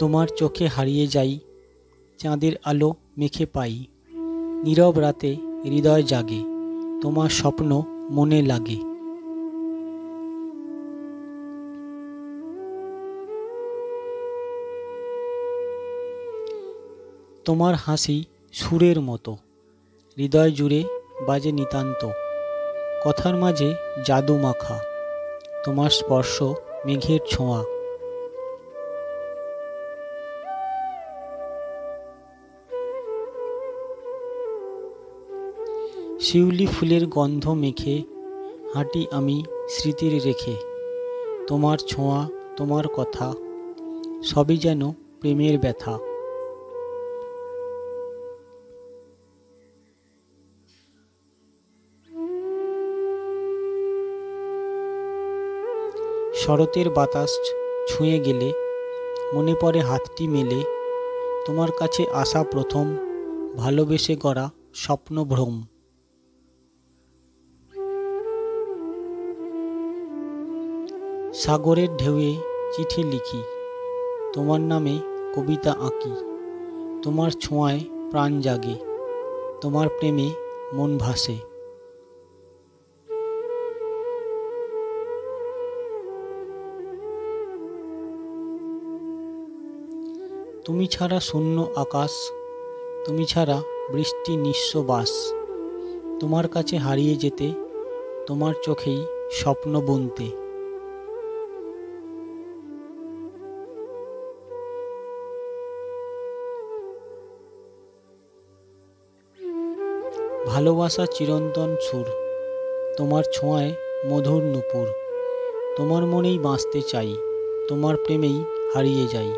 তোমার চোখে হারিয়ে যাই, চাঁদের আলো মেখে পাই। নীরব রাতে হৃদয় জাগে, তোমার স্বপ্ন মনে লাগে। তোমার হাসি সুরের মতো, হৃদয় জুড়ে বাজে নিতান্ত। কথার মাঝে জাদু মাখা, তোমার স্পর্শ মেঘের ছোঁয়া। শিউলি ফুলের গন্ধ মেখে হাঁটি আমি স্মৃতির রেখে। তোমার ছোঁয়া, তোমার কথা, সবই যেন প্রেমের ব্যথা। শরতের বাতাস ছুঁয়ে গেলে মনে পড়ে হাতটি মেলে। তোমার কাছে আসা প্রথম, ভালোবেসে গড়া স্বপ্ন ভ্রম। সাগরের ঢেউয়ে চিঠি লিখি, তোমার নামে কবিতা আঁকি। তোমার ছোঁয়ায় প্রাণ জাগে, তোমার প্রেমে মন ভাসে। তুমি ছাড়া শূন্য আকাশ, তুমি ছাড়া বৃষ্টি নিঃস্ব বাস। তোমার কাছে হারিয়ে যেতে, তোমার চোখেই স্বপ্ন বুনতে। ভালোবাসা চিরন্তন সুর, তোমার ছোঁয়ায় মধুর নূপুর। তোমার মনেই বাঁচতে চাই, তোমার প্রেমেই হারিয়ে যাই।